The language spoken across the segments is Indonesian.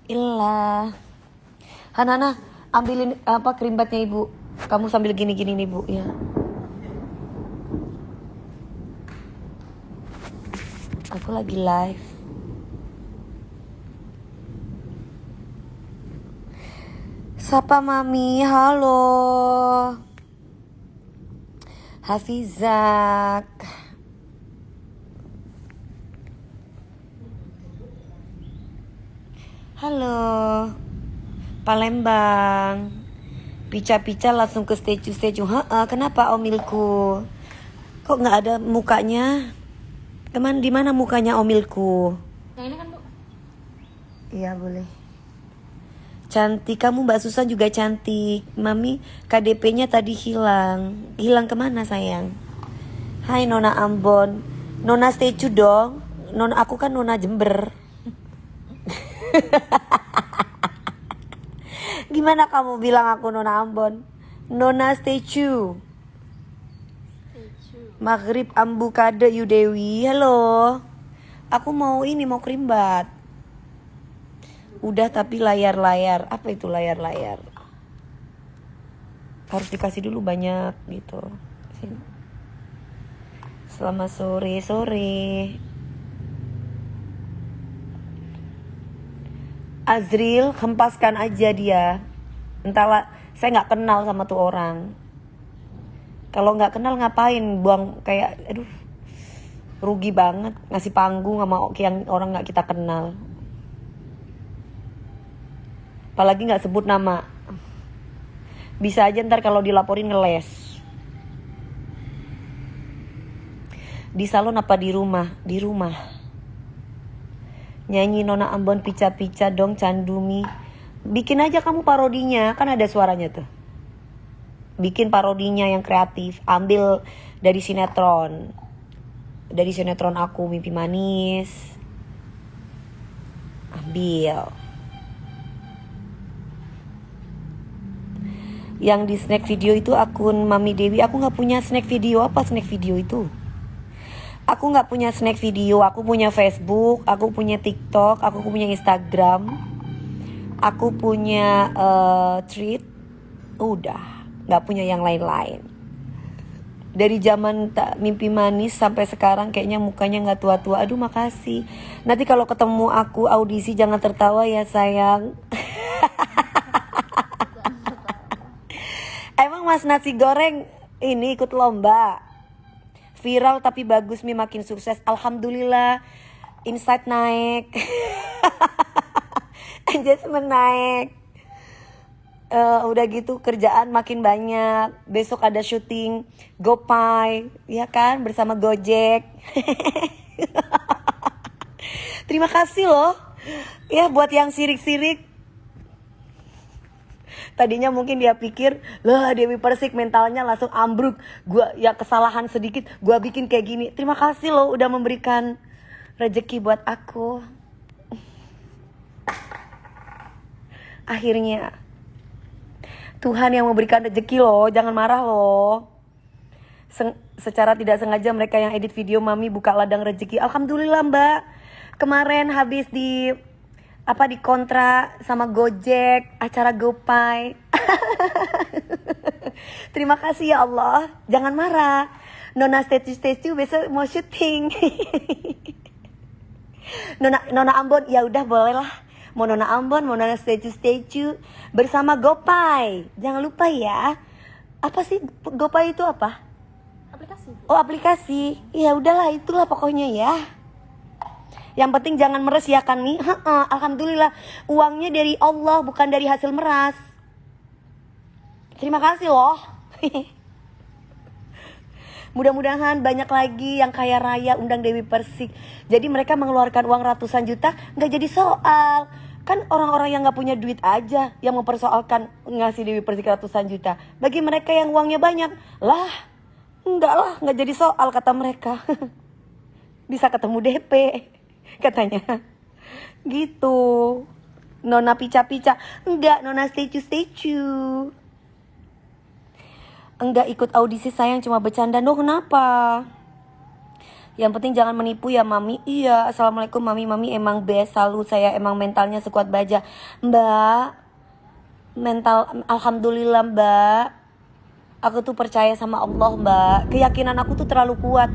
Ilah. Hana, ambilin apa kerimbatnya ibu. Kamu sambil gini-gini nih bu ya. Aku lagi live. Sapa mami, halo. Hafizak. Halo. Palembang. Pica-pica langsung ke statue. Kenapa omilku? Kok nggak ada mukanya? Di mana mukanya omilku? Yang ini kan bu. Iya boleh. Cantik, kamu Mbak Susan juga cantik. Mami, KDP-nya tadi hilang. Hilang kemana sayang? Hai Nona Ambon. Nona statue dong. Aku kan Nona Jember. Gimana kamu bilang aku Nona Ambon? Nona statue. Maghrib Ambu Kade Yudewi. Halo. Aku mau kerimbat. Udah tapi layar-layar. Apa itu layar-layar? Harus dikasih dulu banyak gitu. Sini. Selamat sore. Azril, hempaskan aja dia. Entahlah, saya nggak kenal sama tuh orang. Kalau nggak kenal ngapain buang kayak, aduh, rugi banget ngasih panggung sama yang orang nggak kita kenal. Apalagi nggak sebut nama. Bisa aja ntar kalau dilaporin ngeles. Di salon apa di rumah? Di rumah. Nyanyi Nona Ambon pica-pica dong Candumi. Bikin aja kamu parodinya, kan ada suaranya tuh. Bikin parodinya yang kreatif. Ambil dari sinetron. Dari sinetron aku Mimpi Manis. Ambil. Yang di snack video itu akun Mami Dewi. Aku gak punya snack video. Apa snack video itu? Aku gak punya snack video. Aku punya Facebook. Aku punya TikTok. Aku punya Instagram. Aku punya tweet. Udah. Gak punya yang lain-lain. Dari zaman Mimpi Manis sampai sekarang kayaknya mukanya gak tua-tua. Aduh makasih. Nanti kalau ketemu aku audisi jangan tertawa ya sayang. Emang Mas Nasi Goreng ini ikut lomba? Viral tapi bagus nih, makin sukses. Alhamdulillah. Insight naik. Engagement naik. Udah gitu kerjaan makin banyak. Besok ada syuting GoPay, ya kan, bersama Gojek. Terima kasih loh. Ya buat yang sirik-sirik. Tadinya mungkin dia pikir, lah Dewi Persik mentalnya langsung ambruk. Gua ya kesalahan sedikit, gua bikin kayak gini. Terima kasih loh udah memberikan rezeki buat aku. Akhirnya Tuhan yang memberikan rezeki loh, jangan marah loh. Secara tidak sengaja mereka yang edit video Mami buka ladang rezeki. Alhamdulillah Mbak. Kemarin habis di kontrak sama Gojek, acara GoPay. Terima kasih ya Allah. Jangan marah. Nona statue besok mau syuting. Nona Ambon, ya udah boleh lah. Mau Nona Ambon, mau Nona statue bersama GoPay. Jangan lupa ya. Apa sih GoPay itu apa? Aplikasi. Oh aplikasi. Ya udahlah itulah pokoknya ya. Yang penting jangan meres ya kan nih. Alhamdulillah uangnya dari Allah bukan dari hasil meras. Terima kasih loh. Mudah-mudahan banyak lagi yang kaya raya undang Dewi Persik. Jadi mereka mengeluarkan uang ratusan juta nggak jadi soal. Kan orang-orang yang nggak punya duit aja yang mempersoalkan ngasih Dewi Persik ratusan juta. Bagi mereka yang uangnya banyak, nggak jadi soal kata mereka. Bisa ketemu DP katanya. Gitu. Nona pica-pica, enggak Nona statue. Enggak ikut audisi sayang, cuma bercanda. Kenapa? Yang penting jangan menipu ya mami. Iya, assalamualaikum mami. Mami emang best, selalu saya emang mentalnya sekuat baja. Mbak, mental alhamdulillah mbak. Aku tuh percaya sama Allah mbak. Keyakinan aku tuh terlalu kuat.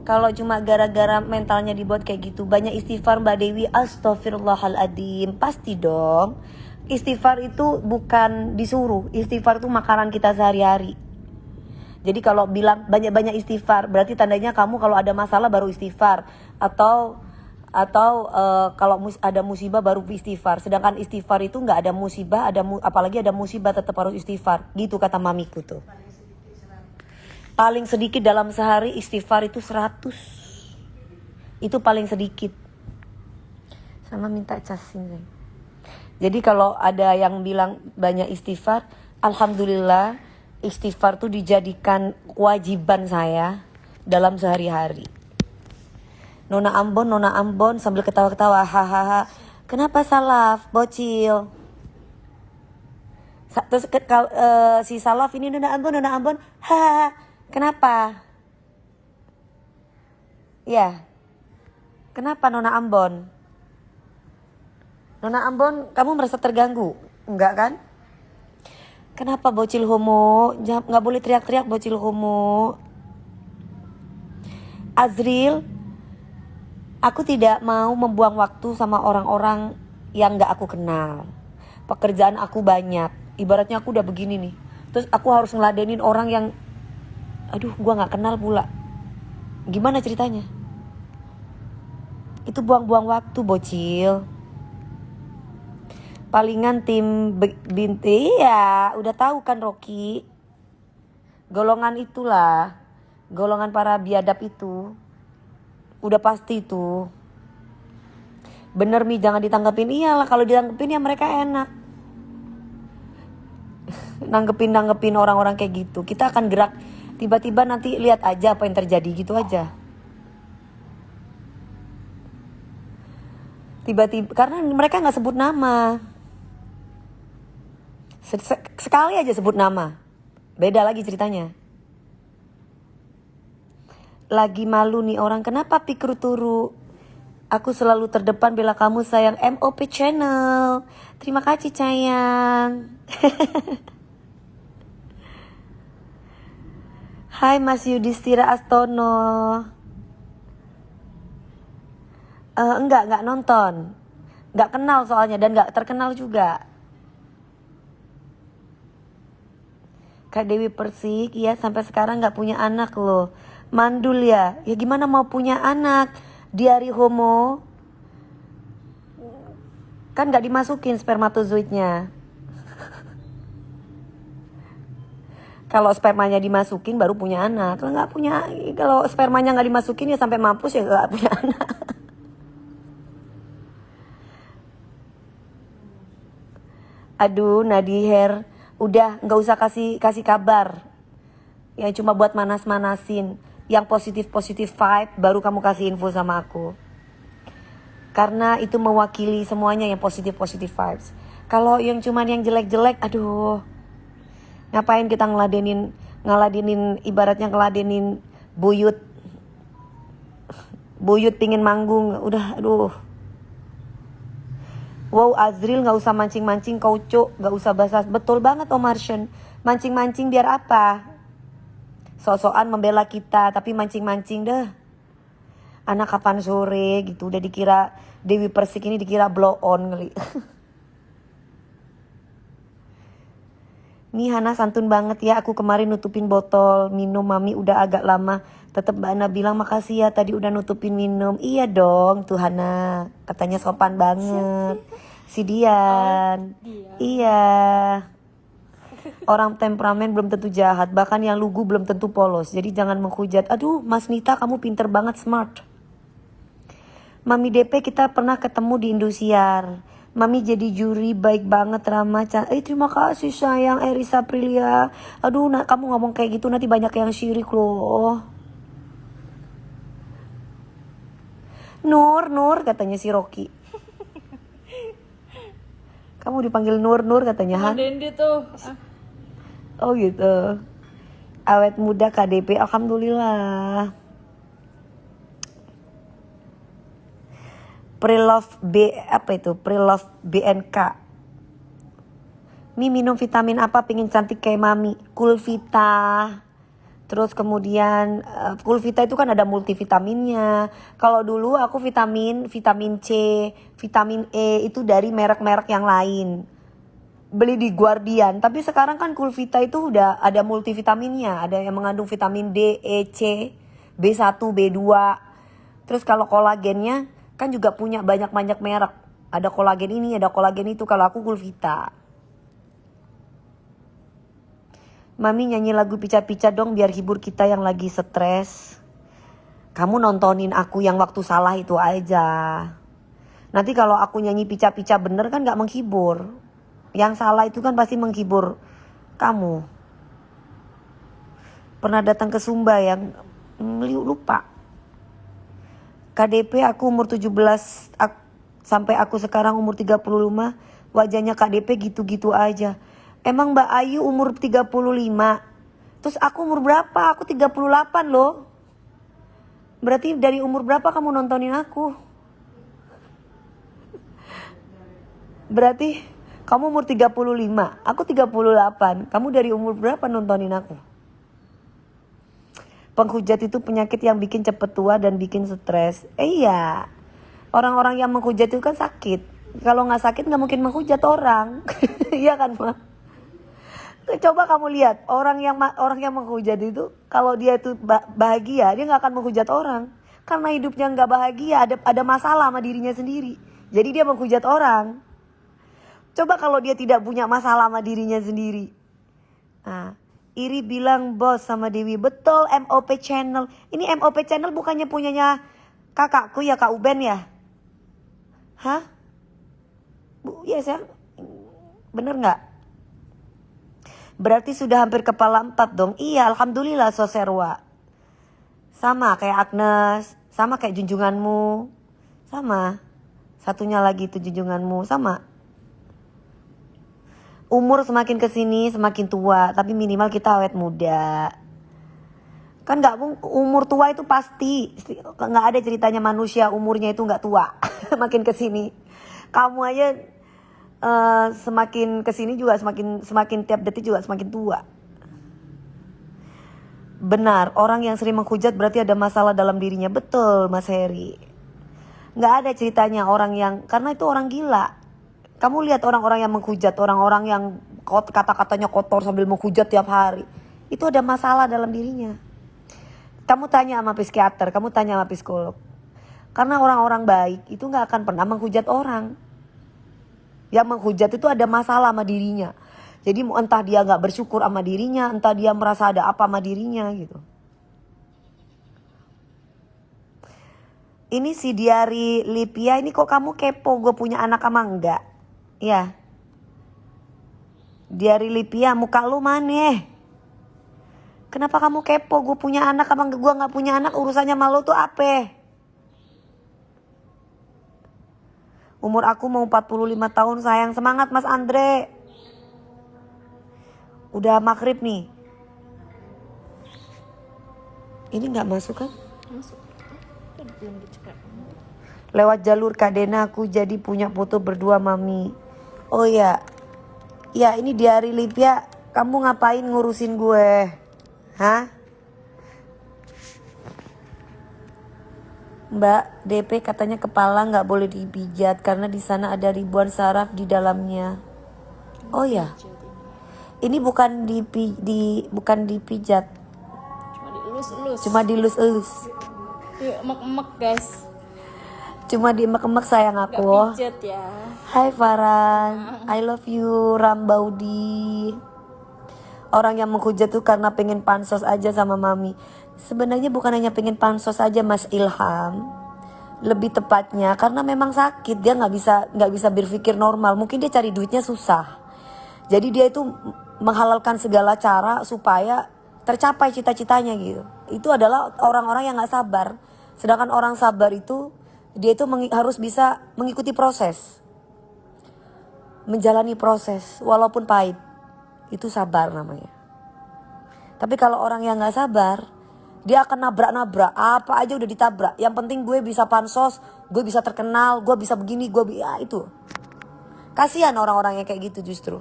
Kalau cuma gara-gara mentalnya dibuat kayak gitu. Banyak istighfar Mbak Dewi. Astaghfirullahaladzim. Pasti dong. Istighfar itu bukan disuruh. Istighfar itu makanan kita sehari-hari. Jadi kalau bilang banyak-banyak istighfar, berarti tandanya kamu kalau ada masalah baru istighfar, atau kalau ada musibah baru istighfar. Sedangkan istighfar itu nggak ada musibah, apalagi ada musibah tetap harus istighfar. Gitu kata mamiku tuh. Paling sedikit dalam sehari istighfar itu 100. Itu paling sedikit. Sama minta casin. Jadi kalau ada yang bilang banyak istighfar, alhamdulillah. Istighfar tuh dijadikan kewajiban saya dalam sehari-hari. Nona Ambon sambil ketawa-ketawa, hahaha. Kenapa salaf, bocil? Terus si salaf ini Nona Ambon, hahaha. Kenapa? Ya, kenapa Nona Ambon? Nona Ambon, kamu merasa terganggu? Enggak kan? Kenapa bocil homo? Nggak boleh teriak-teriak bocil homo. Azril, aku tidak mau membuang waktu sama orang-orang yang nggak aku kenal. Pekerjaan aku banyak. Ibaratnya aku udah begini nih. Terus aku harus ngeladenin orang yang, aduh, gua nggak kenal pula. Gimana ceritanya? Itu buang-buang waktu bocil. Palingan tim binti ya, udah tahu kan Rocky. Golongan itulah, golongan para biadab itu. Udah pasti itu. Bener Mi, jangan ditanggepin. Iyalah, kalau ditanggepin ya mereka enak. Nanggepin orang-orang kayak gitu. Kita akan gerak, tiba-tiba nanti lihat aja apa yang terjadi gitu aja. Tiba-tiba, karena mereka gak sebut nama. Sekali aja sebut nama, beda lagi ceritanya. Lagi malu nih orang, kenapa pikir turu? Aku selalu terdepan bila kamu sayang. MOP Channel, terima kasih sayang. Hai Mas Yudhistira Astono. Enggak nonton, enggak kenal soalnya dan enggak terkenal juga. Kak Dewi Persik, ya sampai sekarang gak punya anak loh. Mandul ya, ya gimana mau punya anak? Diari homo. Kan gak dimasukin spermatozoidnya. Kalau spermanya dimasukin baru punya anak. Kalau spermanya gak dimasukin ya sampai mampus ya gak punya anak. Aduh Nadiher, udah nggak usah kasih kabar. Yang cuma buat manas-manasin. Yang positif vibe baru kamu kasih info sama aku. Karena itu mewakili semuanya yang positif vibes. Kalau yang cuman yang jelek-jelek, aduh. Ngapain kita ngeladenin ibaratnya ngeladenin buyut. Buyut pingin manggung, udah aduh. Wow Azril gak usah mancing-mancing kau cok, gak usah basah. Betul banget Om Marshan. Mancing-mancing biar apa? So-soan membela kita, tapi mancing-mancing deh. Anak kapan sore gitu, udah dikira Dewi Persik ini dikira blow on kali. Nih Hana santun banget ya, aku kemarin nutupin botol minum mami udah agak lama. Tetep Mbak Ana bilang makasih ya tadi udah nutupin minum. Iya dong tuh Hana, katanya sopan banget. Si Dian. Iya. Orang temperamen belum tentu jahat, bahkan yang lugu belum tentu polos. Jadi jangan menghujat. Aduh Mas Nita kamu pinter banget, smart. Mami DP kita pernah ketemu di Indosiar. Mami jadi juri, baik banget, ramah. Terima kasih sayang Erisa Aprilia. Aduh kamu ngomong kayak gitu nanti banyak yang syirik loh. Nur katanya si Rocky. Kamu dipanggil Nur katanya Han. Dendi tuh. Oh gitu. Awet muda KDP, alhamdulillah. Prelove B apa itu? Prelove BNK. Mi minum vitamin apa pingin cantik kayak mami? Kulvita. Terus kemudian Kulvita itu kan ada multivitaminnya. Kalau dulu aku vitamin C, vitamin E itu dari merek-merek yang lain. Beli di Guardian, tapi sekarang kan Kulvita itu udah ada multivitaminnya, ada yang mengandung vitamin D, E, C, B1, B2. Terus kalau kolagennya kan juga punya banyak-banyak merek. Ada kolagen ini, ada kolagen itu. Kalau aku Kulvita. Mami nyanyi lagu pica-pica dong biar hibur kita yang lagi stres. Kamu nontonin aku yang waktu salah itu aja. Nanti kalau aku nyanyi pica-pica bener kan gak menghibur. Yang salah itu kan pasti menghibur kamu. Pernah datang ke Sumba yang lupa. KDP aku umur 17 sampai aku sekarang umur 35. Wajahnya KDP gitu-gitu aja. Emang Mbak Ayu umur 35. Terus aku umur berapa? Aku 38 loh. Berarti dari umur berapa kamu nontonin aku? Berarti kamu umur 35, aku 38. Kamu dari umur berapa nontonin aku? Penghujat itu penyakit yang bikin cepet tua dan bikin stres. Iya. Orang-orang yang menghujat itu kan sakit. Kalau gak sakit gak mungkin menghujat orang. Iya kan, Ma? Coba kamu lihat orang yang menghujat itu, kalau dia itu bahagia, dia nggak akan menghujat orang, karena hidupnya nggak bahagia, ada masalah sama dirinya sendiri, jadi dia menghujat orang. Coba kalau dia tidak punya masalah sama dirinya sendiri. Nah, Iri bilang bos sama Dewi, betul MOP Channel. Ini MOP Channel bukannya punyanya kakakku ya, Kak Uben ya? Hah? Bu, yes ya? Bener nggak? Berarti sudah hampir kepala 4 dong. Iya, alhamdulillah Soserwa. Sama kayak Agnes, sama kayak junjunganmu. Sama. Satunya lagi itu junjunganmu, sama. Umur semakin kesini semakin tua, tapi minimal kita awet muda. Kan umur tua itu pasti, nggak ada ceritanya manusia umurnya itu nggak tua. Makin kesini, kamu aja semakin kesini juga semakin tiap detik juga semakin tua. Benar, orang yang sering menghujat berarti ada masalah dalam dirinya. Betul, Mas Heri. Nggak ada ceritanya orang yang, karena itu orang gila. Kamu lihat orang-orang yang menghujat, orang-orang yang kata-katanya kotor sambil menghujat tiap hari, itu ada masalah dalam dirinya. Kamu tanya sama psikiater, kamu tanya sama psikolog. Karena orang-orang baik itu nggak akan pernah menghujat orang. Yang menghujat itu ada masalah sama dirinya. Jadi entah dia nggak bersyukur sama dirinya, entah dia merasa ada apa sama dirinya gitu. Ini si Diari Lipia, ini kok kamu kepo gue punya anak sama enggak? Ya. Diari Lipia, muka lu maneh? Kenapa kamu kepo gue punya anak sama gue nggak punya anak, urusannya sama lu tuh apa? Umur aku mau 45 tahun sayang. Semangat Mas Andre. Udah maghrib nih. Ini gak masuk kan? Masuk. Belum dicepat. Lewat jalur Kadena aku jadi punya foto berdua mami. Oh ya. Ya ini Diari Lipia. Kamu ngapain ngurusin gue? Hah? Mbak, DP katanya kepala nggak boleh dipijat karena di sana ada ribuan saraf di dalamnya. Oh ya, ini bukan bukan dipijat, Cuma dielus-elus. cuma dilus-elus, Yuk, emek-emek guys. cuma diemek-emek sayang Gak aku. pijat ya. Hai Farhan, I love you Rambaudi. Orang yang menghujat tuh karena pengen pansos aja sama mami. Sebenarnya bukan hanya pengen pansos aja Mas Ilham. Lebih tepatnya karena memang sakit, dia nggak bisa berpikir normal. Mungkin dia cari duitnya susah. Jadi dia itu menghalalkan segala cara supaya tercapai cita-citanya gitu. Itu adalah orang-orang yang nggak sabar. Sedangkan orang sabar itu dia itu harus bisa mengikuti proses, menjalani proses walaupun pahit. Itu sabar namanya. Tapi kalau orang yang nggak sabar, Dia akan nabrak-nabrak, apa aja udah ditabrak. Yang penting gue bisa pansos, gue bisa terkenal, gue bisa begini, ya itu. Kasihan orang-orang yang kayak gitu justru.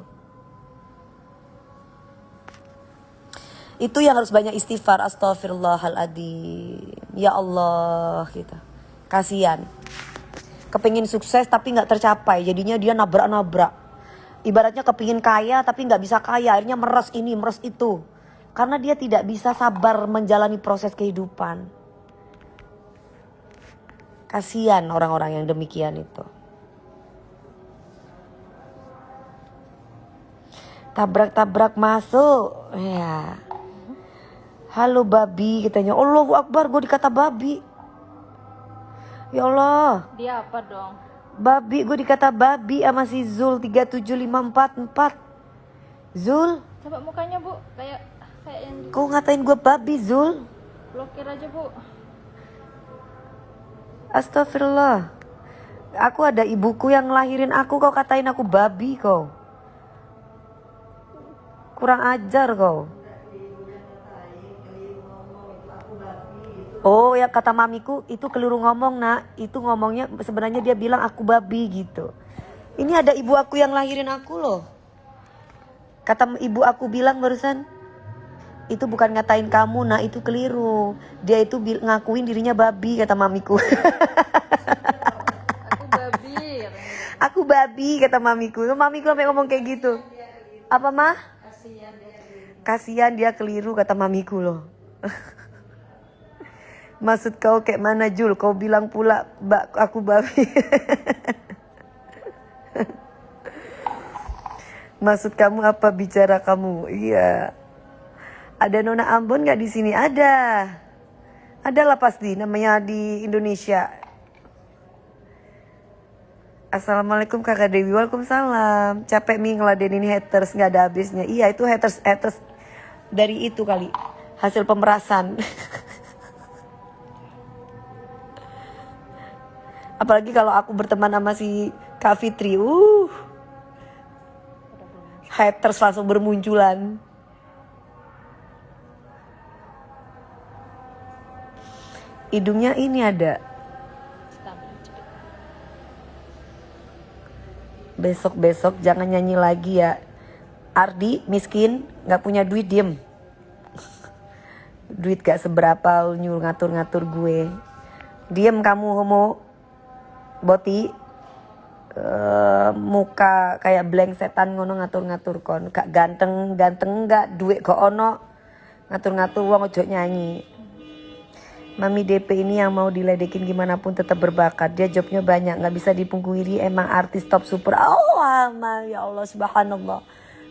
Itu yang harus banyak istighfar, astagfirullahaladzim. Ya Allah kita. Kasihan. Kepingin sukses tapi gak tercapai, jadinya dia nabrak-nabrak. Ibaratnya kepingin kaya tapi gak bisa kaya, akhirnya meres ini, meres itu. Karena dia tidak bisa sabar menjalani proses kehidupan. Kasihan orang-orang yang demikian itu. Tabrak-tabrak masuk. Ya. Halo babi katanya. Allahu Akbar, gue dikata babi. Ya Allah. Dia apa dong? Babi, gue dikata babi sama si Zul 37544. Zul, Coba mukanya Bu, kayak yang kau ngatain gue babi Zul? blokir aja Bu. Astagfirullah. Aku ada ibuku yang ngelahirin aku, kau katain aku babi kau. Kurang ajar kau. Oh ya, kata mamiku itu keliru ngomong nak. Itu ngomongnya sebenarnya dia bilang aku babi gitu. Ini ada ibu aku yang lahirin aku loh. Kata ibu aku bilang barusan, itu bukan ngatain kamu nak, itu keliru. Dia itu ngakuin dirinya babi kata mamiku. Aku babi. Aku babi kata mamiku. Mamiku sampai ngomong kayak gitu. Apa mah? Kasihan dia keliru kata mamiku loh. Maksud kau kayak mana Jul? Kau bilang pula aku babi. Maksud kamu apa bicara kamu? Iya. Ada Nona Ambon nggak di sini? Ada. Adalah pasti namanya di Indonesia. Assalamualaikum Kakak Dewi. Waalaikumsalam. Capek nih ngeladenin haters nggak ada habisnya. Iya itu haters dari itu kali. Hasil pemerasan. Apalagi kalau aku berteman sama si Kak Fitri. Haters langsung bermunculan. Hidungnya ini ada. Besok-besok jangan nyanyi lagi ya. Ardi miskin, gak punya duit, diem. Duit gak seberapa, nyuruh ngatur-ngatur gue. Diem kamu homo. Boti. Muka kayak blank setan ngono ngatur-ngatur kon. Gak ganteng gak, duit kok ono. Ngatur-ngatur wong ojo nyanyi. Mami DP ini yang mau diledekin gimana pun tetap berbakat. Dia jobnya banyak, gak bisa dipungkiri. Emang artis top super. Oh amal ya Allah subhanallah.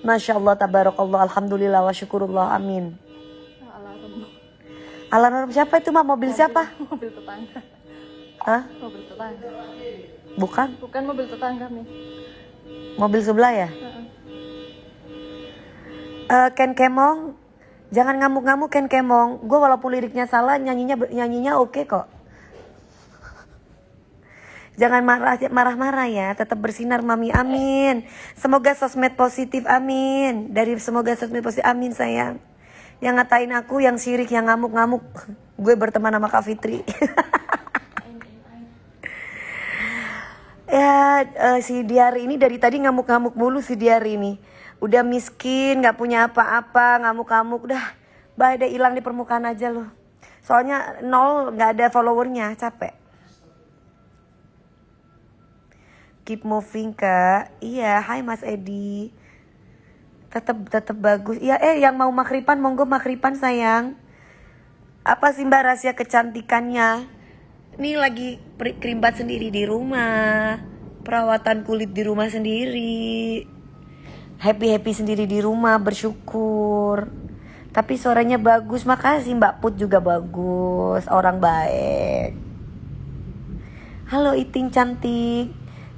Masya Allah tabarakallah. Alhamdulillah wa syukurullah amin. Alarm siapa itu mah? Mobil siapa? Mobil tetangga. Hah? Mobil tetangga. Bukan? Bukan mobil tetangga nih. Mobil sebelah ya? Ken Kemong. Jangan ngamuk-ngamuk Ken Kemong. Gue walaupun liriknya salah, nyanyinya oke kok. Jangan marah-marah ya. Tetap bersinar mami, amin. Semoga sosmed positif, amin. Dari semoga sosmed positif, amin sayang. Yang ngatain aku, yang sirik, yang ngamuk-ngamuk. Gue berteman sama Kak Fitri. Ya si Diar ini dari tadi ngamuk-ngamuk mulu si Diar ini. Udah miskin, gak punya apa-apa, ngamuk-ngamuk. Udah, deh hilang di permukaan aja loh. Soalnya 0, gak ada followernya, capek. Keep moving kak. Iya, hai Mas Edi. Tetap bagus. Iya, yang mau makripan, monggo makripan sayang. Apa sih mbak rahasia kecantikannya? Nih lagi kerimbat sendiri di rumah. Perawatan kulit di rumah sendiri. Happy sendiri di rumah, bersyukur. Tapi suaranya bagus, makasih Mbak Put juga bagus, orang baik. Halo Iting cantik.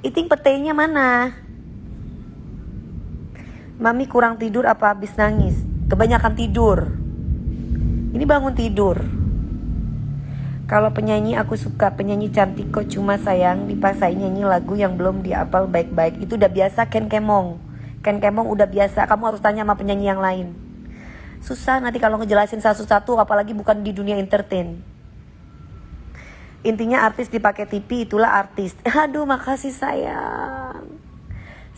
Iting petainya mana? Mami kurang tidur apa habis nangis? Kebanyakan tidur. Ini bangun tidur. Kalau penyanyi aku suka, penyanyi cantik kok, cuma sayang dipaksain nyanyi lagu yang belum dihafal baik-baik. Itu udah biasa Ken Kemong. Ken Kemong udah biasa, kamu harus tanya sama penyanyi yang lain. Susah nanti kalau ngejelasin satu-satu, apalagi bukan di dunia entertain. Intinya artis dipakai TV, itulah artis. Aduh, makasih sayang.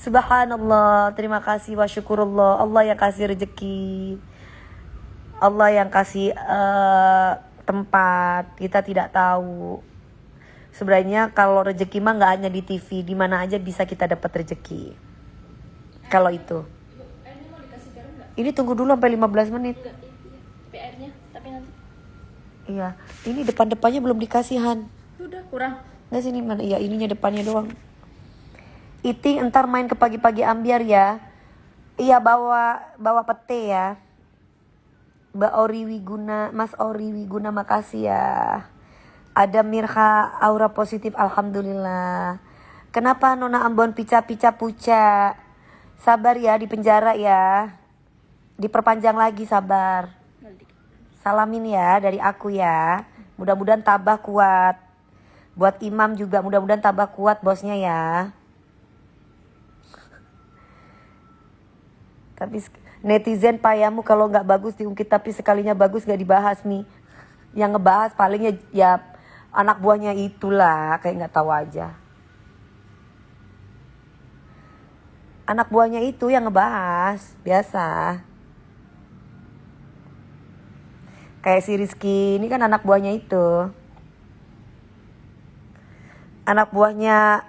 Subhanallah, terima kasih wa syukurullah. Allah yang kasih rezeki, Allah yang kasih tempat. Kita tidak tahu. Sebenarnya kalau rezeki mah nggak hanya di TV, di mana aja bisa kita dapat rezeki. Kalau itu. Airnya mau dikasih garam nggak? Ini tunggu dulu sampai 15 menit. Enggak, tapi airnya, tapi nanti. Iya, ini depan-depannya belum dikasihan. Udah kurang. Nggak sini mana? Iya, ininya depannya doang. Iting entar main ke pagi-pagi ambiar ya. Iya, bawa pete ya. Mbak Ori Wiguna, Mas Ori Wiguna, makasih ya. Ada Mirha, aura positif, alhamdulillah. Kenapa Nona Ambon pica-pica puca? Sabar ya, di penjara ya. Diperpanjang lagi, sabar. Salamin ya dari aku ya. Mudah-mudahan tabah kuat. Buat Imam juga mudah-mudahan tabah kuat bosnya ya. Tapi netizen payamu kalau nggak bagus diungkit, tapi sekalinya bagus nggak dibahas nih. Yang ngebahas palingnya ya anak buahnya itulah, kayak nggak tahu aja. Anak buahnya itu yang ngebahas biasa. Kayak si Rizky, ini kan anak buahnya itu. Anak buahnya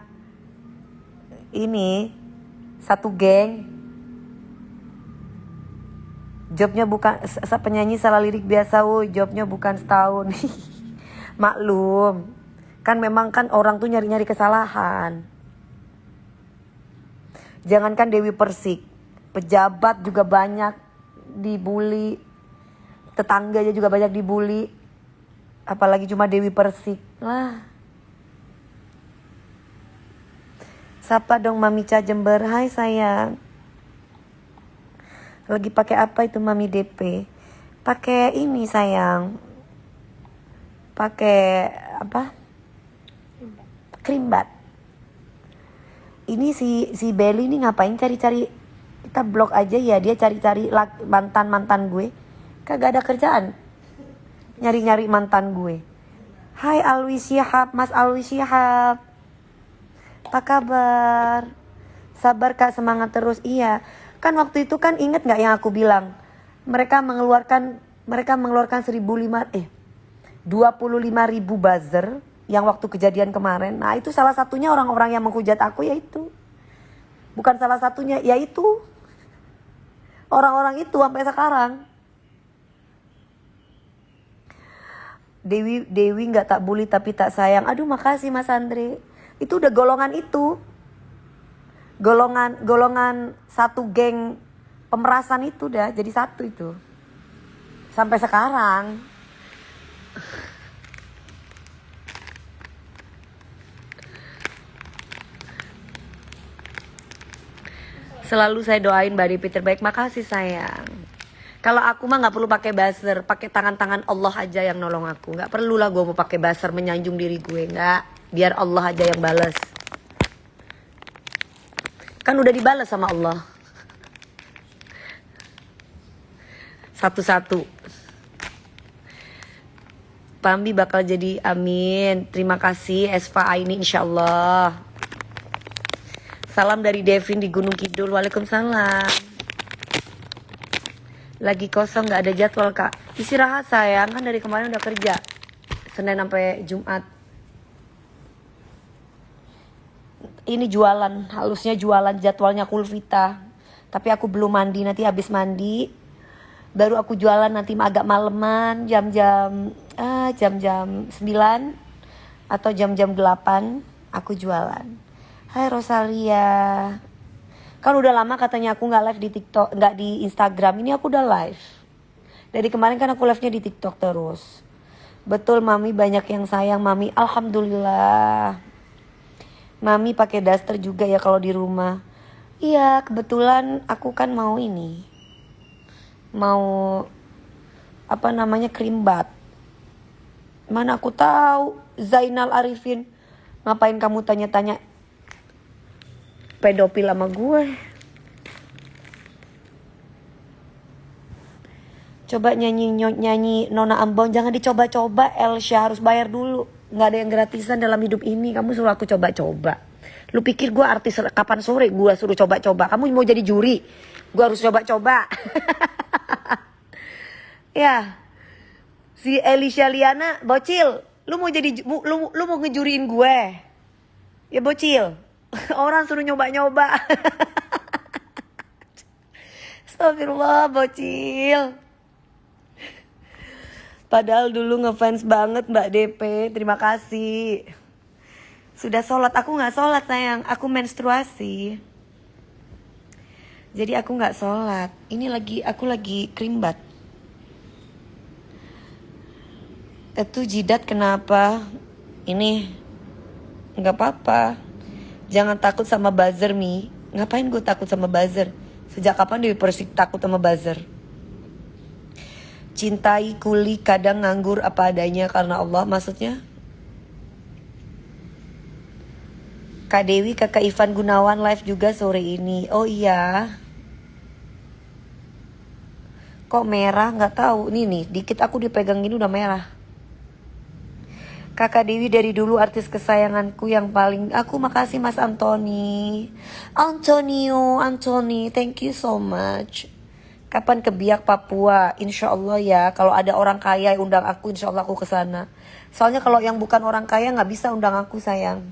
ini satu geng. Jobnya bukan penyanyi salah lirik biasa, woy. Jobnya bukan setahun. Maklum. Kan memang kan orang tuh nyari-nyari kesalahan. Jangankan Dewi Persik, pejabat juga banyak dibully. Tetangganya juga banyak dibully. Apalagi cuma Dewi Persik. Lah. Sapa dong Mami Ca Jember. Hai sayang. Lagi pakai apa itu Mami DP? Pakai ini sayang. Pakai apa? Krimbat. Ini si Belly ini ngapain cari-cari? Kita blok aja ya, dia cari-cari mantan-mantan gue. Kagak ada kerjaan. Nyari-nyari mantan gue. Hai Alwi Syihab, Mas Alwi Syihab. Apa kabar? Sabar Kak, semangat terus. Iya. Kan waktu itu kan inget gak yang aku bilang? Mereka mengeluarkan 25.000 buzzer yang waktu kejadian kemarin. Nah, itu salah satunya orang-orang yang menghujat aku yaitu. Bukan salah satunya, yaitu orang-orang itu sampai sekarang. Dewi nggak tak bully tapi tak sayang. Aduh, makasih Mas Andre. Itu udah golongan itu. Golongan satu geng pemerasan itu dah jadi satu itu. Sampai sekarang. Selalu saya doain Mbak Devi terbaik. Makasih sayang. Kalau aku mah nggak perlu pakai buzzer, pakai tangan-tangan Allah aja yang nolong aku. Nggak perlu lah gue mau pakai buzzer menyanjung diri gue, nggak. Biar Allah aja yang balas. Kan udah dibalas sama Allah. Satu-satu. Pambi bakal jadi amin. Terima kasih Esfa Aini insyaallah. Salam dari Devin di Gunung Kidul. Waalaikumsalam. Lagi kosong gak ada jadwal Kak. Istirahat sayang, kan dari kemarin udah kerja Senin sampai Jumat. Ini jualan, halusnya jualan, jadwalnya Kulvita. Tapi aku belum mandi, nanti habis mandi baru aku jualan, nanti agak maleman, jam-jam 9 atau jam-jam 8 aku jualan. Hai Rosalia. Kan udah lama katanya aku gak live di TikTok, gak di Instagram. Ini aku udah live. Dari kemarin kan aku live-nya di TikTok terus. Betul Mami, banyak yang sayang Mami. Alhamdulillah. Mami pakai daster juga ya kalau di rumah. Iya, kebetulan aku kan mau ini. Mau krim bat. Mana aku tahu Zainal Arifin. Ngapain kamu tanya-tanya pedofil sama gue? Coba nyanyi Nona Ambon. Jangan dicoba-coba, Elsha. Harus bayar dulu. Nggak ada yang gratisan dalam hidup ini. Kamu suruh aku coba-coba. Lu pikir gue artis kapan sore gue suruh coba-coba? Kamu mau jadi juri? Gue harus coba-coba. Ya. Si Elisha Liana, bocil. Lu mau jadi lu mau ngejuriin gue? Ya bocil. Orang suruh nyoba-nyoba. Astagfirullah, bocil. Padahal dulu ngefans banget Mbak DP. Terima kasih. Sudah sholat. Aku gak sholat sayang. Aku menstruasi. Jadi aku gak sholat. Aku lagi krimbat. Itu jidat kenapa? Ini gak apa-apa. Jangan takut sama buzzer, Mi. Ngapain gue takut sama buzzer? Sejak kapan Dewi Persik takut sama buzzer? Cintai kuli kadang nganggur apa adanya karena Allah, maksudnya? Kak Dewi, Kakak Ivan Gunawan live juga sore ini. Oh iya. Kok merah? Nggak tahu. Nih, dikit aku dipegang gini udah merah. Kakak Dewi dari dulu artis kesayanganku yang paling. Aku makasih Mas Anthony. Anthony, thank you so much. Kapan ke Biak Papua? Insya Allah ya. Kalau ada orang kaya undang aku, insya Allah aku kesana. Soalnya kalau yang bukan orang kaya nggak bisa undang aku sayang.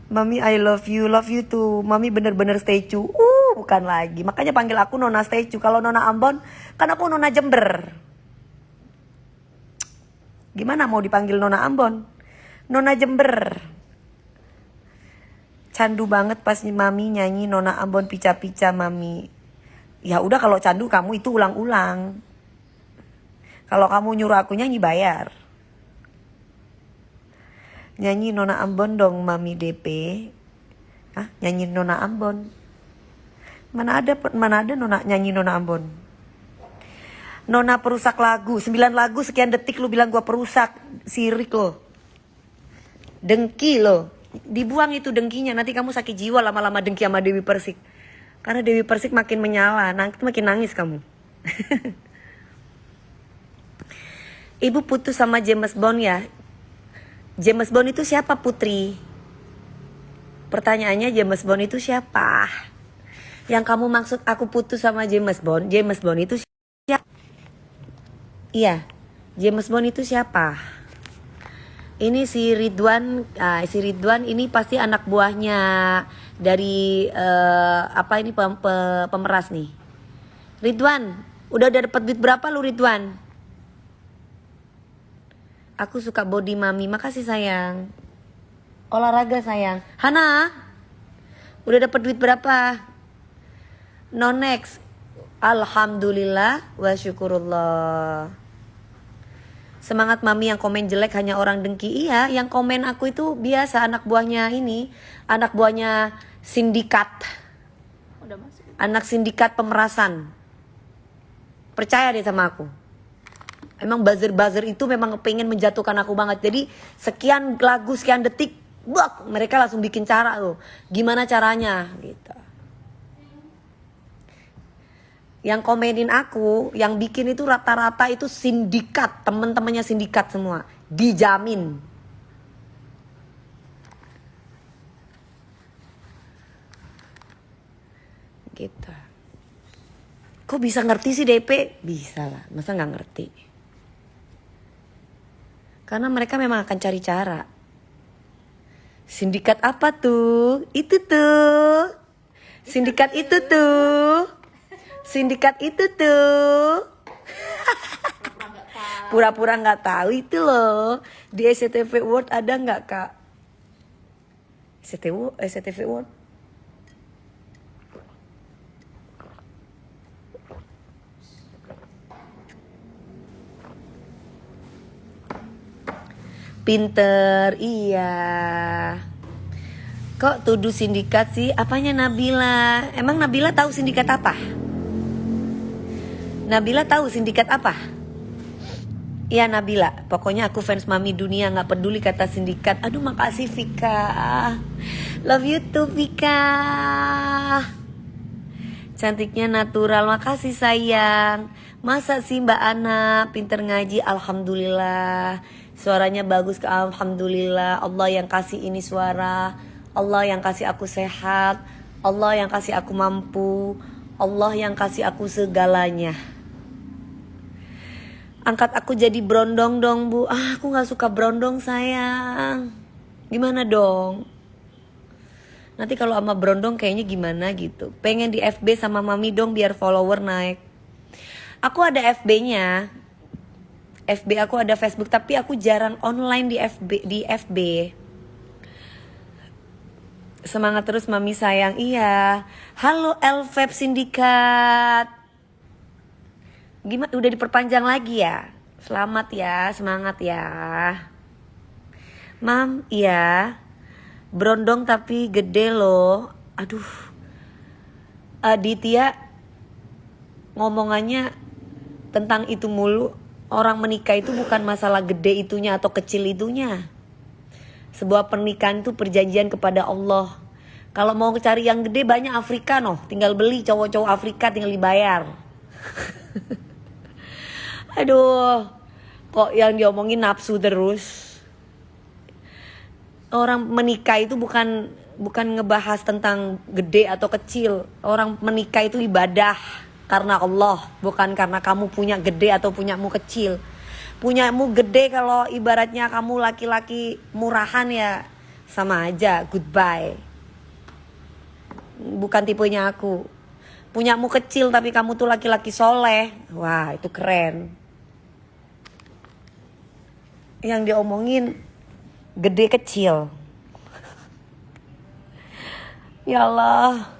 Mami I love you too. Mami bener-bener statue. Bukan lagi. Makanya panggil aku Nona statue. Kalau Nona Ambon, kan aku Nona Jember. Gimana mau dipanggil Nona Ambon? Nona Jember. Candu banget pas Mami nyanyi Nona Ambon pica-pica Mami. Ya udah kalau candu kamu itu ulang-ulang. Kalau kamu nyuruh aku nyanyi bayar. Nyanyi Nona Ambon dong Mami DP. Hah? Nyanyi Nona Ambon. Mana ada Nona nyanyi Nona Ambon. Nona perusak lagu. 9 lagu sekian detik lu bilang gua perusak. Sirik lo. Dengki lo. Dibuang itu dengkinya, nanti kamu sakit jiwa lama-lama dengki sama Dewi Persik. Karena Dewi Persik makin menyala, nanti makin nangis kamu. Ibu putus sama James Bond ya? James Bond itu siapa Putri? Pertanyaannya James Bond itu siapa? Yang kamu maksud aku putus sama James Bond itu siapa? Iya, James Bond itu siapa? Ini si Ridwan ini pasti anak buahnya dari pemeras nih. Ridwan, udah dapat duit berapa lu Ridwan? Aku suka body Mami, makasih sayang. Olahraga sayang. Hana, udah dapat duit berapa? Nonex, alhamdulillah wa syukurullah. Semangat Mami, yang komen jelek hanya orang dengki. Iya, yang komen aku itu biasa anak buahnya ini. Anak buahnya sindikat. Udah masuk. Anak sindikat pemerasan. Percaya deh sama aku. Emang buzzer-buzzer itu memang pengen menjatuhkan aku banget. Jadi sekian lagu, sekian detik, mereka langsung bikin cara loh. Gimana caranya gitu. Yang komenin aku, yang bikin itu rata-rata itu sindikat, temen-temennya sindikat semua, dijamin. Gitu. Kok bisa ngerti sih DP? Bisa lah, masa nggak ngerti? Karena mereka memang akan cari cara. Sindikat apa tuh? Itu tuh. Sindikat itu tuh. Sindikat itu tuh. Pura-pura nggak tahu itu loh. Di SCTV World ada nggak Kak? SCTV World. Pinter, iya. Kok tuduh sindikat sih? Apanya Nabila? Emang Nabila tahu sindikat apa? Nabila tahu sindikat apa? Iya Nabila, pokoknya aku fans Mami dunia, gak peduli kata sindikat. Aduh makasih Vika. Love you too Vika. Cantiknya natural. Makasih sayang. Masa sih Mbak Ana pinter ngaji? Alhamdulillah. Suaranya bagus, alhamdulillah. Allah yang kasih ini suara. Allah yang kasih aku sehat. Allah yang kasih aku mampu. Allah yang kasih aku segalanya. Angkat aku jadi brondong dong Bu. Aku gak suka brondong sayang. Gimana dong? Nanti kalau sama brondong kayaknya gimana gitu. Pengen di FB sama mami dong biar follower naik. Aku ada FB-nya. FB aku ada Facebook tapi aku jarang online di FB. Semangat terus mami sayang. Iya. Halo LVEP Sindikat. Gimana udah diperpanjang lagi ya? Selamat ya, semangat ya. Mam, iya. Brondong tapi gede loh. Aduh. Aditya ngomongannya tentang itu mulu. Orang menikah itu bukan masalah gede itunya atau kecil itunya. Sebuah pernikahan itu perjanjian kepada Allah. Kalau mau cari yang gede banyak Afrika noh. Tinggal beli cowok-cowok Afrika tinggal dibayar. Aduh. Kok yang diomongin nafsu terus. Orang menikah itu bukan ngebahas tentang gede atau kecil. Orang menikah itu ibadah karena Allah, bukan karena kamu punya gede atau punyamu kecil. Punyamu gede kalau ibaratnya kamu laki-laki murahan ya sama aja, goodbye. Bukan tipenya aku. Punyamu kecil tapi kamu tuh laki-laki soleh, wah itu keren. Yang diomongin gede kecil. Ya Allah.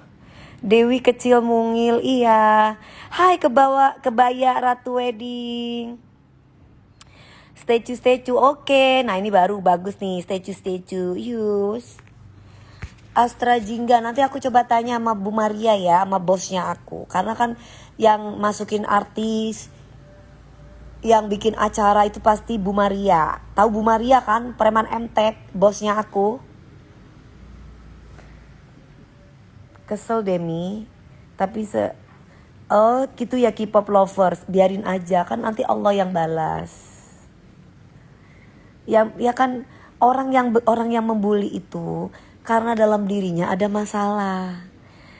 Dewi kecil mungil, iya. Hai kebaya Ratu Wedding. Statue, oke. Nah ini baru bagus nih, statue. Yus. Astra Jingga, nanti aku coba tanya sama Bu Maria ya, sama bosnya aku. Karena kan yang masukin artis, yang bikin acara itu pasti Bu Maria. Tahu Bu Maria kan, preman MTek, bosnya aku. Kesel Demi, tapi oh gitu ya K-pop lovers, biarin aja kan nanti Allah yang balas. Ya kan orang yang membuli itu karena dalam dirinya ada masalah.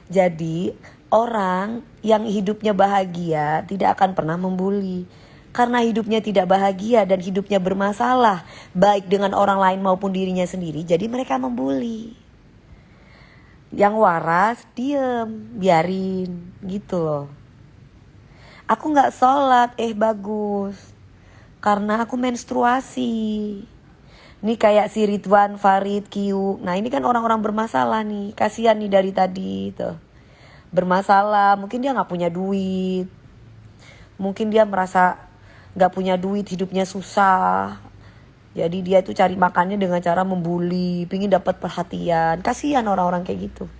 Jadi orang yang hidupnya bahagia tidak akan pernah membuli. Karena hidupnya tidak bahagia dan hidupnya bermasalah, baik dengan orang lain maupun dirinya sendiri, jadi mereka membuli. Yang waras diem, biarin gitu loh. Aku gak sholat, bagus. Karena aku menstruasi. Ini kayak si Ridwan, Farid, Kiu. Nah ini kan orang-orang bermasalah nih. Kasihan nih dari tadi tuh. Bermasalah, mungkin dia gak punya duit. Mungkin dia merasa gak punya duit, hidupnya susah. Jadi dia itu cari makannya dengan cara membuli, pingin dapat perhatian. Kasihan orang-orang kayak gitu.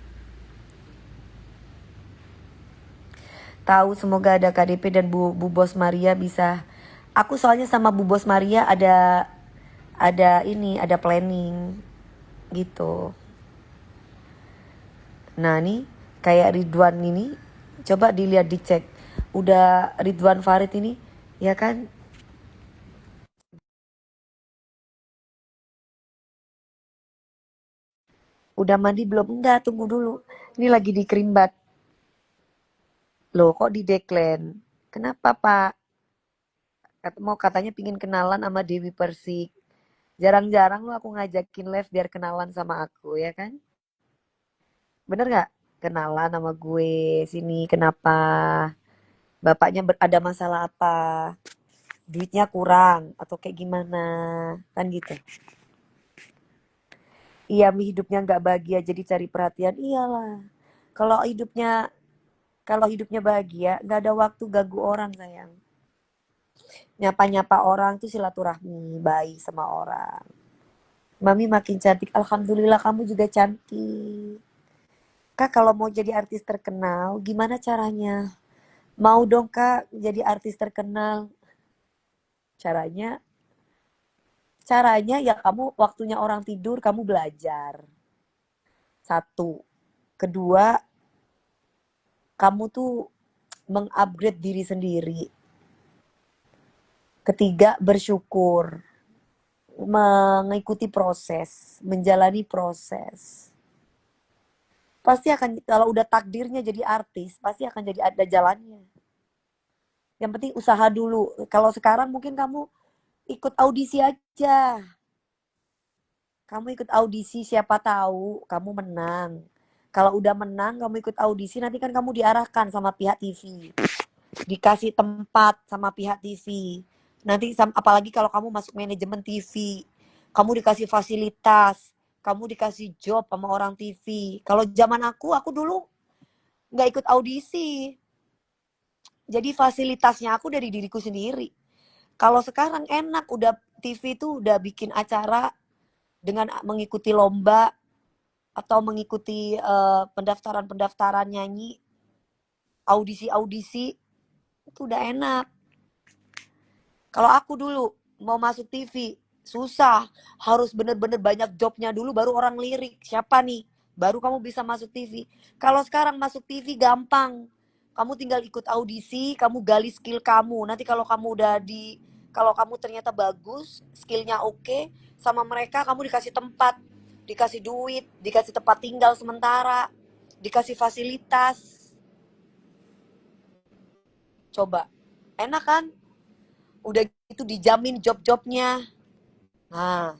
Tahu semoga ada KDP dan Bu Bos Maria bisa. Aku soalnya sama Bu Bos Maria ada planning gitu. Nah nih kayak Ridwan ini, coba dilihat dicek. Udah Ridwan Farid ini, ya kan? Udah mandi belum? Enggak, tunggu dulu. Ini lagi di Krimbat. Loh kok di Deklen? Kenapa Pak? Mau katanya pingin kenalan sama Dewi Persik. Jarang-jarang lu aku ngajakin live biar kenalan sama aku, ya kan? Bener gak? Kenalan sama gue sini, kenapa? Bapaknya ada masalah apa? Duitnya kurang atau kayak gimana? Kan gitu. Iya, hidupnya gak bahagia jadi cari perhatian. Iyalah. Kalau hidupnya bahagia, gak ada waktu ganggu orang sayang. Nyapa-nyapa orang tuh silaturahmi, baik sama orang. Mami makin cantik, alhamdulillah kamu juga cantik. Kak kalau mau jadi artis terkenal, gimana caranya? Mau dong Kak jadi artis terkenal. Caranya ya kamu waktunya orang tidur kamu belajar. Satu. Kedua, kamu tuh mengupgrade diri sendiri. Ketiga, bersyukur, mengikuti proses, menjalani proses. Pasti akan, kalau udah takdirnya jadi artis, pasti akan jadi ada jalannya. Yang penting usaha dulu. Kalau sekarang mungkin kamu ikut audisi aja. Kamu ikut audisi, siapa tahu kamu menang. Kalau udah menang, kamu ikut audisi, nanti kan kamu diarahkan sama pihak TV. Dikasih tempat sama pihak TV. Nanti apalagi kalau kamu masuk manajemen TV, kamu dikasih fasilitas, kamu dikasih job sama orang TV. Kalau zaman aku dulu nggak ikut audisi. Jadi fasilitasnya aku dari diriku sendiri. Kalau sekarang enak, udah TV itu udah bikin acara dengan mengikuti lomba atau mengikuti pendaftaran-pendaftaran nyanyi, audisi-audisi, itu udah enak. Kalau aku dulu mau masuk TV, susah. Harus bener-bener banyak jobnya dulu baru orang lirik. Siapa nih? Baru kamu bisa masuk TV. Kalau sekarang masuk TV gampang. Kamu tinggal ikut audisi, kamu gali skill kamu. Nanti kalau kamu ternyata bagus, skillnya oke, sama mereka kamu dikasih tempat, dikasih duit, dikasih tempat tinggal sementara, dikasih fasilitas. Coba, enak kan? Udah gitu dijamin job-jobnya. Nah,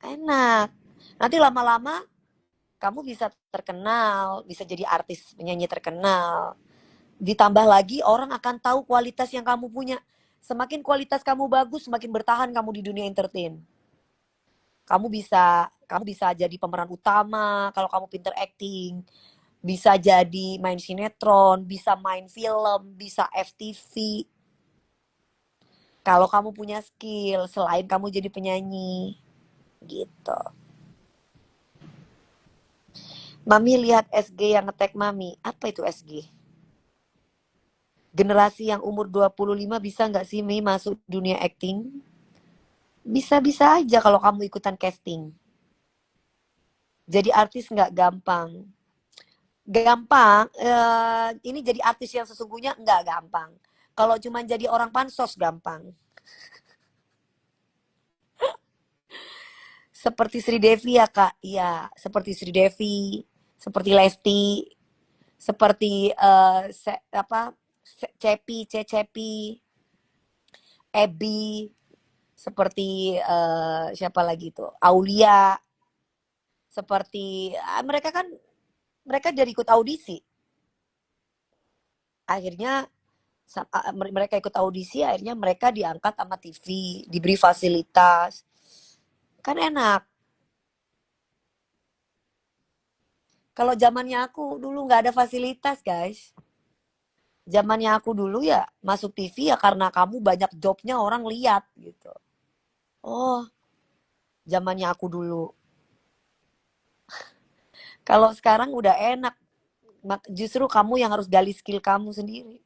enak. Nanti lama-lama kamu bisa terkenal, bisa jadi artis penyanyi terkenal. Ditambah lagi orang akan tahu kualitas yang kamu punya. Semakin kualitas kamu bagus, semakin bertahan kamu di dunia entertain. Kamu bisa jadi pemeran utama kalau kamu pinter acting, bisa jadi main sinetron, bisa main film, bisa FTV. Kalau kamu punya skill selain kamu jadi penyanyi, gitu. Mami lihat SG yang nge-tag Mami. Apa itu SG? Generasi yang umur 25 bisa nggak sih Mi masuk dunia acting? Bisa-bisa aja kalau kamu ikutan casting. Jadi artis nggak gampang. Gampang, ini jadi artis yang sesungguhnya nggak gampang. Kalau cuma jadi orang pansos gampang. Seperti Sri Devi ya Kak, iya. Seperti Sri Devi, seperti Lesti, seperti Cepi, Cecepi, Ebi, seperti siapa lagi itu, Aulia, seperti mereka dari ikut audisi. Akhirnya mereka ikut audisi, akhirnya mereka diangkat sama TV, diberi fasilitas. Kan enak. Kalau zamannya aku dulu nggak ada fasilitas, guys. Zamannya aku dulu ya masuk TV ya karena kamu banyak jobnya orang lihat gitu. Oh, zamannya aku dulu. Kalau sekarang udah enak. Justru kamu yang harus gali skill kamu sendiri.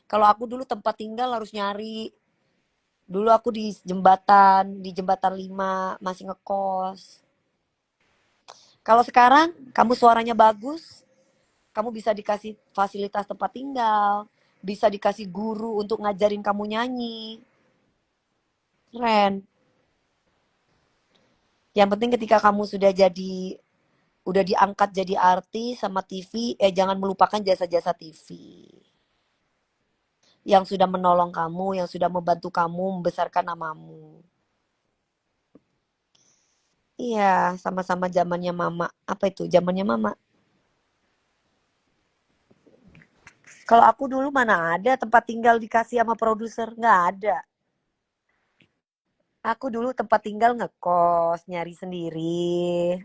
Kalau aku dulu tempat tinggal harus nyari. Dulu aku di jembatan 5 masih ngekos. Kalau sekarang kamu suaranya bagus, kamu bisa dikasih fasilitas tempat tinggal, bisa dikasih guru untuk ngajarin kamu nyanyi. Keren. Yang penting ketika kamu udah diangkat jadi artis sama TV, jangan melupakan jasa-jasa TV. Yang sudah menolong kamu, yang sudah membantu kamu membesarkan namamu. Iya, sama-sama zamannya mama. Apa itu? Zamannya mama. Kalau aku dulu mana ada tempat tinggal dikasih sama produser, nggak ada. Aku dulu tempat tinggal ngekos, nyari sendiri.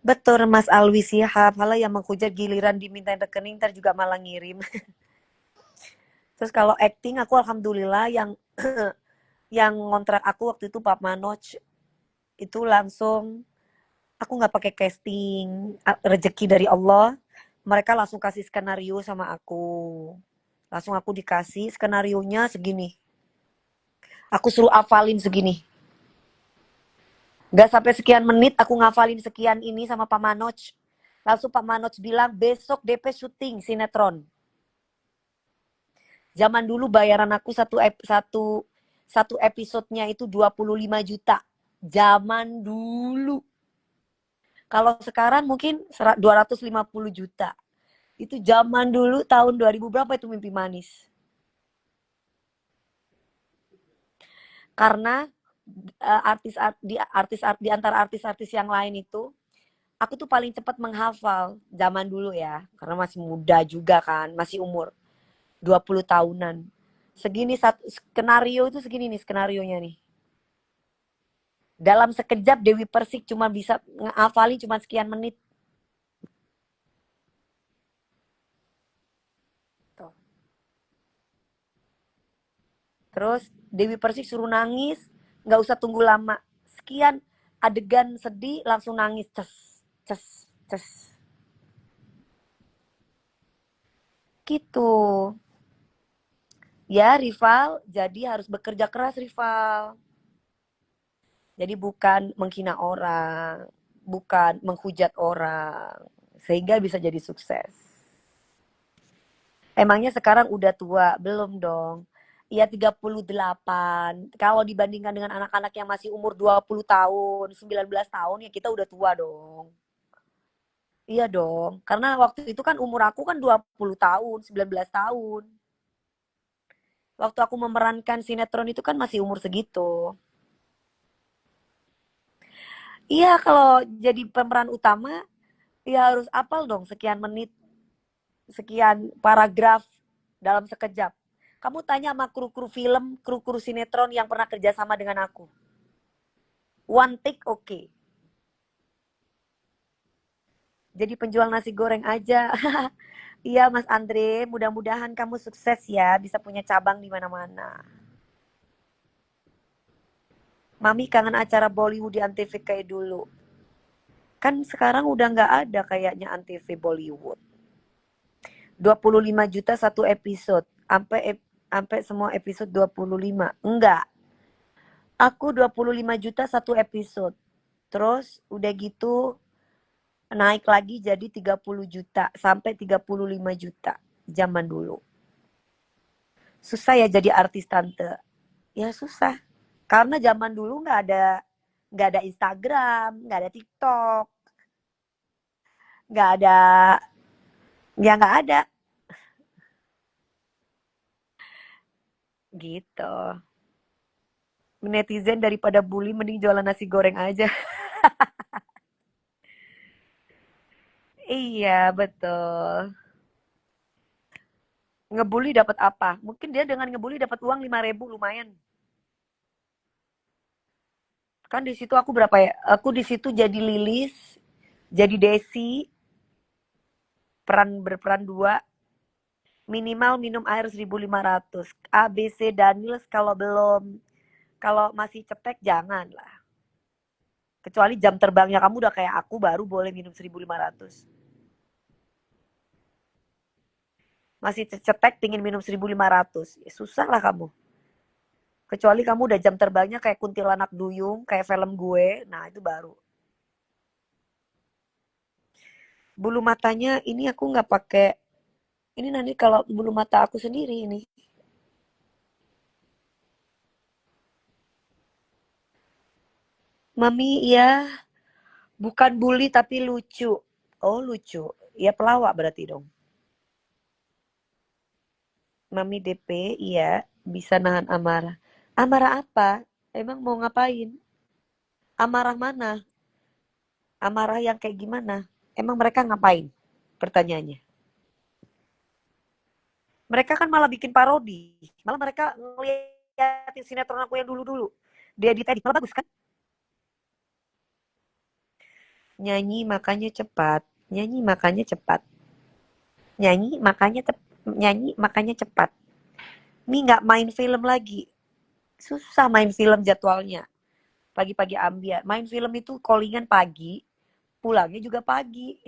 Betul Mas Alwi Sihab, malah yang menghujat giliran dimintain rekening ntar juga malah ngirim. Terus kalau acting aku alhamdulillah yang yang ngontrak aku waktu itu Pak Manoj itu langsung aku nggak pakai casting, rezeki dari Allah. Mereka langsung kasih skenario sama aku. Langsung aku dikasih skenarionya segini. Aku suruh hafalin segini. Gak sampai sekian menit aku ngafalin sekian ini sama Pak Manoj. Langsung Pak Manoj bilang besok DP syuting sinetron. Zaman dulu bayaran aku satu episodenya itu 25 juta. Zaman dulu. Kalau sekarang mungkin 250 juta. Itu zaman dulu tahun 2000 berapa itu Mimpi Manis. Karena di antara artis-artis yang lain itu aku tuh paling cepat menghafal zaman dulu ya, karena masih muda juga kan, masih umur 20 tahunan. Segini satu skenario itu segini nih skenarionya nih. Dalam sekejap Dewi Persik cuma bisa ngafalin cuma sekian menit. Tuh. Terus Dewi Persik suruh nangis, nggak usah tunggu lama. Sekian adegan sedih langsung nangis, ces, ces, ces. Gitu. Ya, rival, jadi harus bekerja keras rival. Jadi bukan menghina orang, bukan menghujat orang, sehingga bisa jadi sukses. Emangnya sekarang udah tua? Belum dong. Iya 38. Kalau dibandingkan dengan anak-anak yang masih umur 20 tahun, 19 tahun, ya kita udah tua dong. Iya dong. Karena waktu itu kan umur aku kan 20 tahun, 19 tahun. Waktu aku memerankan sinetron itu kan masih umur segitu. Iya, kalau jadi pemeran utama, ya harus apal dong sekian menit, sekian paragraf dalam sekejap. Kamu tanya sama kru-kru film, kru-kru sinetron yang pernah kerjasama dengan aku. One take oke. Okay. Jadi penjual nasi goreng aja. Iya Mas Andre, mudah-mudahan kamu sukses ya, bisa punya cabang di mana-mana. Mami kangen acara Bollywood di Antv kayak dulu. Kan sekarang udah nggak ada kayaknya Antv Bollywood. 25 juta satu episode. Sampai semua episode 25. Enggak. Aku 25 juta satu episode. Terus udah gitu naik lagi jadi 30 juta sampai 35 juta zaman dulu. Susah ya jadi artis tante. Ya susah. Karena zaman dulu nggak ada Instagram, nggak ada TikTok, nggak ada ya nggak ada gitu. Netizen daripada bully mending jualan nasi goreng aja. Iya betul. Ngebully dapat apa? Mungkin dia dengan ngebully dapat uang 5.000 lumayan. Kan di situ aku berapa ya? Aku di situ jadi Lilis, jadi Desi, berperan dua, minimal minum air 1.500. ABC Daniels kalau masih cetek jangan lah. Kecuali jam terbangnya kamu udah kayak aku baru boleh minum 1.500. Masih cetek pingin minum 1.500. Ya susah lah kamu. Kecuali kamu udah jam terbangnya kayak kuntilanak duyung, kayak film gue. Nah, itu baru. Bulu matanya ini aku nggak pakai. Ini nanti kalau bulu mata aku sendiri ini. Mami, ya bukan bully tapi lucu. Oh, lucu. Ya pelawak berarti dong. Mami DP, iya, bisa nahan amarah. Amarah apa? Emang mau ngapain? Amarah mana? Amarah yang kayak gimana? Emang mereka ngapain? Pertanyaannya. Mereka kan malah bikin parodi. Malah mereka ngeliatin sinetron aku yang dulu-dulu. Dia edit malah bagus kan? Nyanyi makanya cepat. Nyanyi makanya cepat. Nyanyi makanya nyanyi makanya cepat. Mi nggak main film lagi. Susah main film jadwalnya. Pagi-pagi ambiar. Main film itu callingan pagi, pulangnya juga pagi.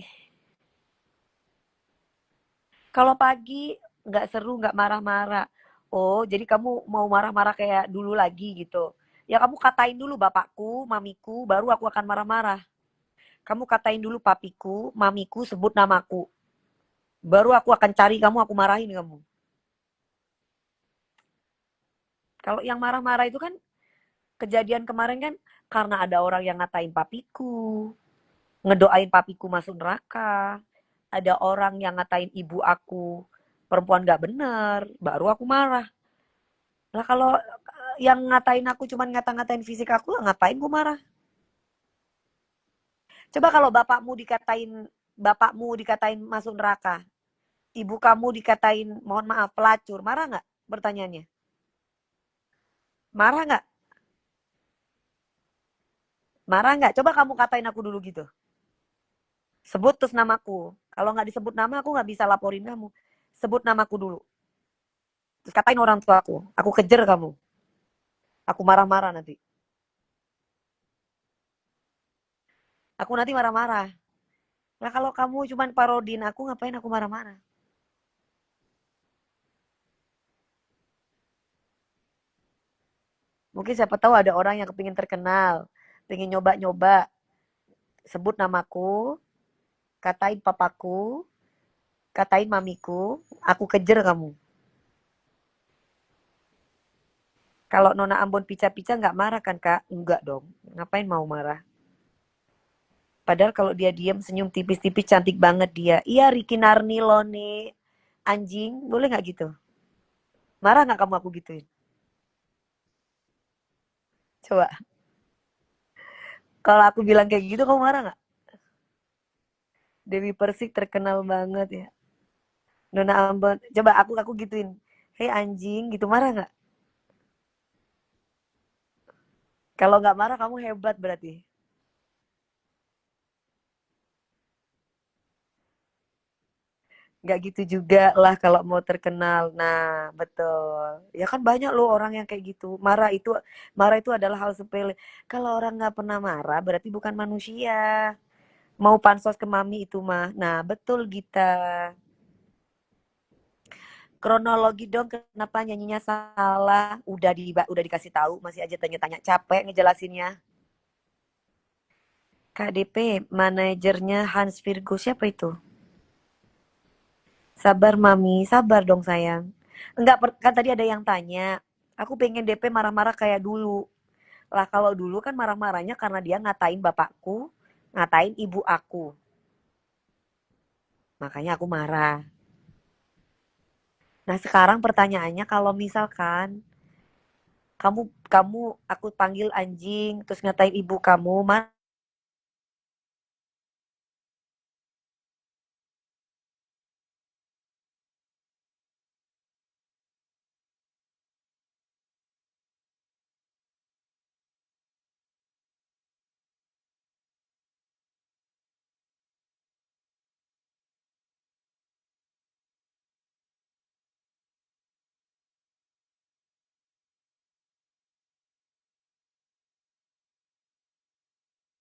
Kalau pagi nggak seru, nggak marah-marah. Oh, jadi kamu mau marah-marah kayak dulu lagi gitu. Ya kamu katain dulu bapakku, mamiku, baru aku akan marah-marah. Kamu katain dulu papiku, mamiku, sebut namaku. Baru aku akan cari kamu, aku marahin kamu. Kalau yang marah-marah itu kan kejadian kemarin kan karena ada orang yang ngatain papiku, ngedoain papiku masuk neraka. Ada orang yang ngatain ibu aku, perempuan gak bener, baru aku marah. Lah kalau yang ngatain aku cuman ngata-ngatain fisik aku, lah ngapain gue marah? Coba kalau bapakmu dikatain masuk neraka, ibu kamu dikatain mohon maaf pelacur, marah nggak? Pertanyaannya, marah nggak? Marah nggak? Coba kamu katain aku dulu gitu. Sebut terus namaku. Kalau nggak disebut nama, aku nggak bisa laporin kamu. Sebut namaku dulu. Terus katain orang tua aku. Aku kejar kamu. Aku marah-marah nanti. Aku nanti marah-marah. Nah kalau kamu cuman parodin aku, ngapain aku marah-marah? Mungkin siapa tahu ada orang yang kepingin terkenal, pengen nyoba-nyoba, sebut namaku, katain papaku, katain mamiku, aku kejar kamu. Kalau Nona Ambon pica-pica nggak marah kan kak? Enggak dong. Ngapain mau marah? Padahal kalau dia diem senyum tipis-tipis cantik banget dia. Iya Ricky Narnilo nih. Anjing, boleh nggak gitu? Marah nggak kamu aku gituin? Coba. Kalau aku bilang kayak gitu kamu marah nggak? Dewi Persik terkenal banget ya. Nona Ambon. Coba aku gituin. Hei anjing gitu marah nggak? Kalau nggak marah kamu hebat berarti. Nggak gitu juga lah kalau mau terkenal. Nah, betul. Ya kan banyak loh orang yang kayak gitu. Marah itu adalah hal sepele. Kalau orang nggak pernah marah berarti bukan manusia. Mau pansos ke mami itu mah. Nah, betul Gita. Kronologi dong kenapa nyanyinya salah. Udah dikasih tahu, masih aja tanya-tanya. Capek ngejelasinnya. KDP, manajernya Hans Virgo siapa itu? Sabar mami, sabar dong sayang. Enggak, kan tadi ada yang tanya. Aku pengen DP marah-marah kayak dulu. Lah kalau dulu kan marah-marahnya karena dia ngatain bapakku, ngatain ibu aku. Makanya aku marah. Nah sekarang pertanyaannya kalau misalkan kamu kamu aku panggil anjing terus ngatain ibu kamu,